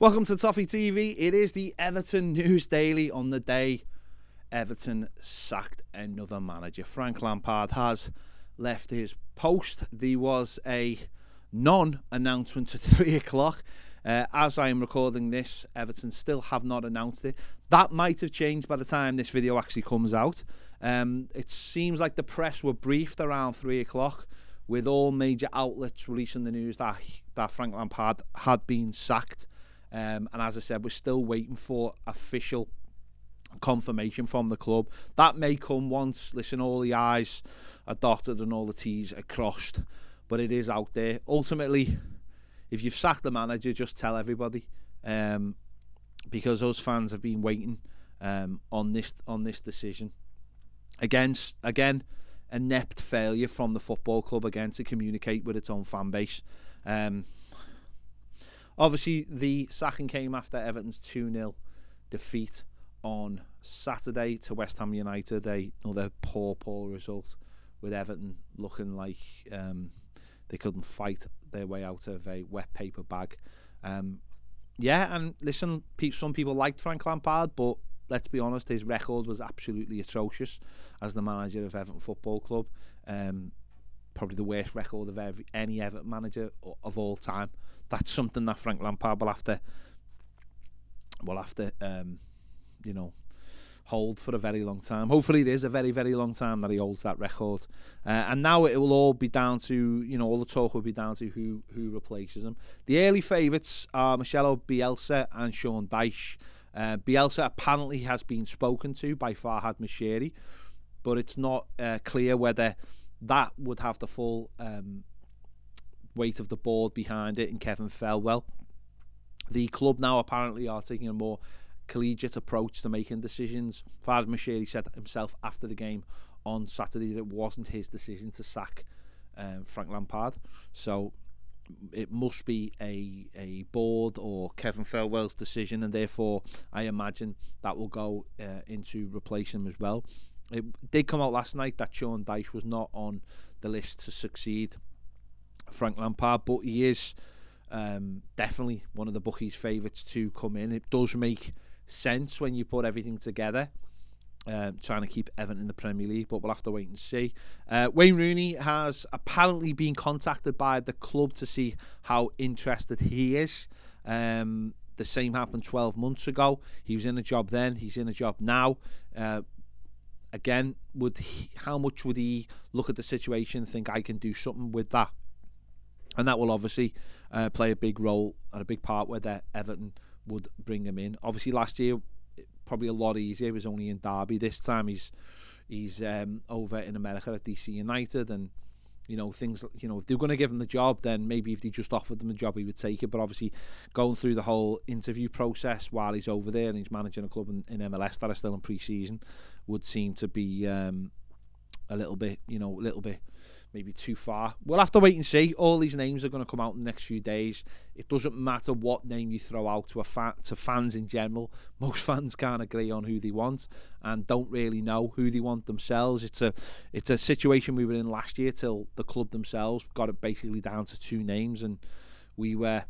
Welcome to Toffee TV. It is the Everton News Daily on the day Everton sacked another manager. Frank Lampard has left his post. There was a non-announcement at 3 o'clock. As I am recording this, Everton still have not announced it. That might have changed by the time this video actually comes out. It seems like the press were briefed around 3 o'clock with all major outlets releasing the news that Frank Lampard had been sacked. And as I said, we're still waiting for official confirmation from the club. That may come once, all the I's are dotted and all the T's are crossed. But it is out there. Ultimately, if you've sacked the manager, just tell everybody. Because us fans have been waiting on this decision. Again, an inept failure from the football club again to communicate with its own fan base. Obviously, the sacking came after Everton's 2-0 defeat on Saturday to West Ham United. Another poor result with Everton looking like they couldn't fight their way out of a wet paper bag. And listen, some people liked Frank Lampard, but let's be honest, his record was absolutely atrocious as the manager of Everton Football Club. Probably the worst record of any Everton manager of all time. That's something that Frank Lampard will have to hold for a very long time. Hopefully it is a very, very long time that he holds that record. And now it will all be down to, all the talk will be down to who replaces him. The early favourites are Marcelo Bielsa and Sean Dyche. Bielsa apparently has been spoken to by Farhad Moshiri, but it's not clear whether that would have the full weight of the board behind it in Kevin Felwell. The club now apparently are taking a more collegiate approach to making decisions. Farhad Moshiri said himself after the game on Saturday that it wasn't his decision to sack Frank Lampard. So it must be a board or Kevin Felwell's decision, and therefore I imagine that will go into replacing him as well. It did come out last night that Sean Dyche was not on the list to succeed Frank Lampard, but he is definitely one of the bookies' favourites to come in. It does make sense when you put everything together, trying to keep Everton in the Premier League, but we'll have to wait and see. Wayne Rooney has apparently been contacted by the club to see how interested he is. The same happened 12 months ago. He was in a job then, he's in a job now. Again, how much would he look at the situation and think I can do something with that? And that will obviously play a big role and a big part whether Everton would bring him in. Obviously, last year probably a lot easier. He was only in Derby. This time he's over in America at DC United, and things. If they're going to give him the job, then maybe if they just offered him the job, he would take it. But obviously, going through the whole interview process while he's over there and he's managing a club in MLS that are still in pre-season would seem to be a little bit maybe too far. We'll have to wait and see. All these names are going to come out in the next few days. It doesn't matter what name you throw out to fans in general. Most fans can't agree on who they want and don't really know who they want themselves. It's a situation we were in last year till the club themselves got it basically down to two names, and we were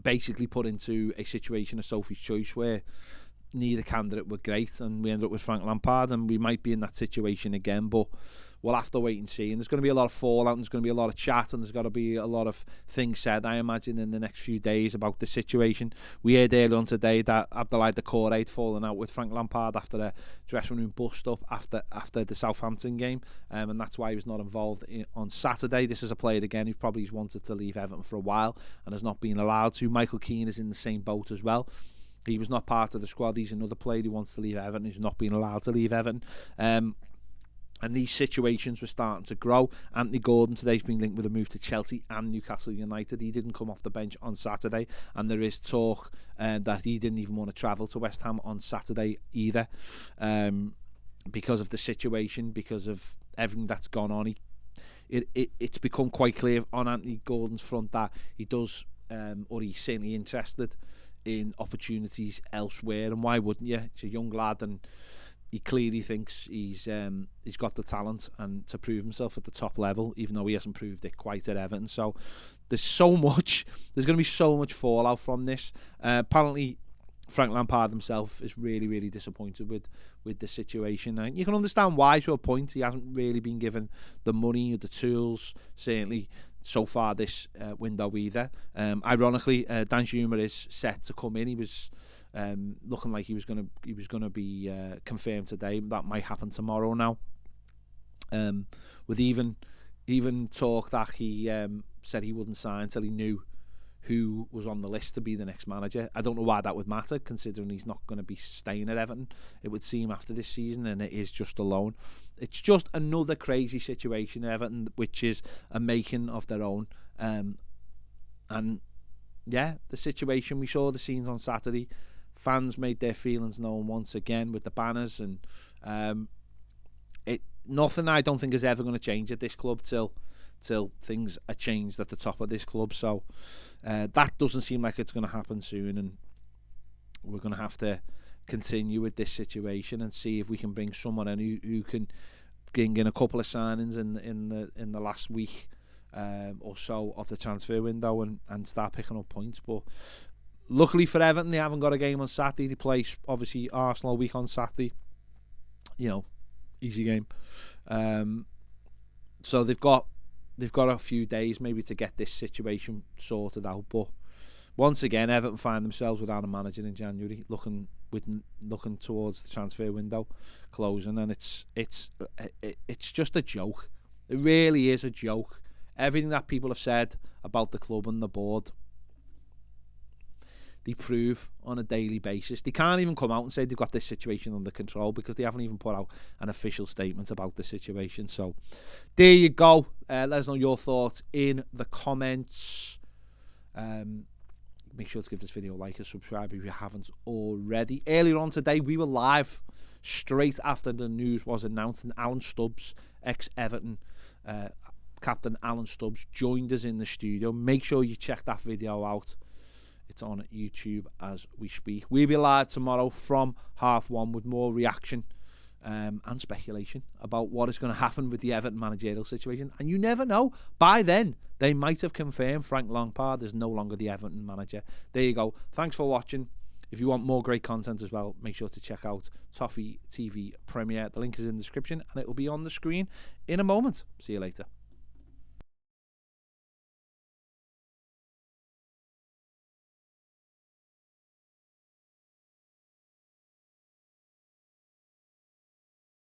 basically put into a situation of Sophie's choice where neither candidate were great, and we ended up with Frank Lampard, and we might be in that situation again, but we'll have to wait and see. And there's going to be a lot of fallout, and there's going to be a lot of chat, and there's got to be a lot of things said, I imagine, in the next few days about the situation. We heard earlier on today that Abdoulaye Doucouré had fallen out with Frank Lampard after a dressing room bust-up after the Southampton game, and that's why he was not involved on Saturday. This is a player, again, who probably wanted to leave Everton for a while and has not been allowed to. Michael Keane is in the same boat as well. He was not part of the squad. He's another player who wants to leave Everton. He's not been allowed to leave Everton. And these situations were starting to grow. Anthony Gordon today's been linked with a move to Chelsea and Newcastle United. He didn't come off the bench on Saturday, and there is talk that he didn't even want to travel to West Ham on Saturday either, because of the situation, because of everything that's gone on. It's become quite clear on Anthony Gordon's front that he does, or he's certainly interested in opportunities elsewhere, and why wouldn't you? He's a young lad, and he clearly thinks he's got the talent and to prove himself at the top level, even though he hasn't proved it quite at Everton. So there's going to be so much fallout from this. Apparently, Frank Lampard himself is really, really disappointed with the situation, and you can understand why to a point. He hasn't really been given the money or the tools, certainly so far this window either. Ironically, Dan Schumer is set to come in. He was looking like he was gonna be confirmed today. That might happen tomorrow now. With even talk that he said he wouldn't sign until he knew who was on the list to be the next manager. I don't know why that would matter, considering he's not going to be staying at Everton, it would seem, after this season, and it is just a loan. It's just another crazy situation at Everton, which is a making of their own. And yeah, the situation, we saw the scenes on Saturday. Fans made their feelings known once again with the banners, and nothing I don't think is ever going to change at this club till things are changed at the top of this club. So that doesn't seem like it's going to happen soon, and we're going to have to continue with this situation and see if we can bring someone in who can bring in a couple of signings in the last week or so of the transfer window and start picking up points. But luckily for Everton, they haven't got a game on Saturday. They play obviously Arsenal a week on Saturday. Easy game. So they've got a few days maybe to get this situation sorted out. But once again, Everton find themselves without a manager in January, looking towards the transfer window closing, and it's just a joke. It really is a joke. Everything that people have said about the club and the board, they prove on a daily basis. They can't even come out and say they've got this situation under control, because they haven't even put out an official statement about the situation. So there you go. Let us know your thoughts in the comments. Make sure to give this video a like and subscribe if you haven't already. Earlier on today, we were live straight after the news was announced, and Alan Stubbs, ex-Everton captain Alan Stubbs, joined us in the studio. Make sure you check that video out. It's on YouTube as we speak. We'll be live tomorrow from 1:30 with more reaction and speculation about what is going to happen with the Everton managerial situation. And you never know. By then, they might have confirmed Frank Lampard is no longer the Everton manager. There you go. Thanks for watching. If you want more great content as well, make sure to check out Toffee TV Premiere. The link is in the description, and it will be on the screen in a moment. See you later.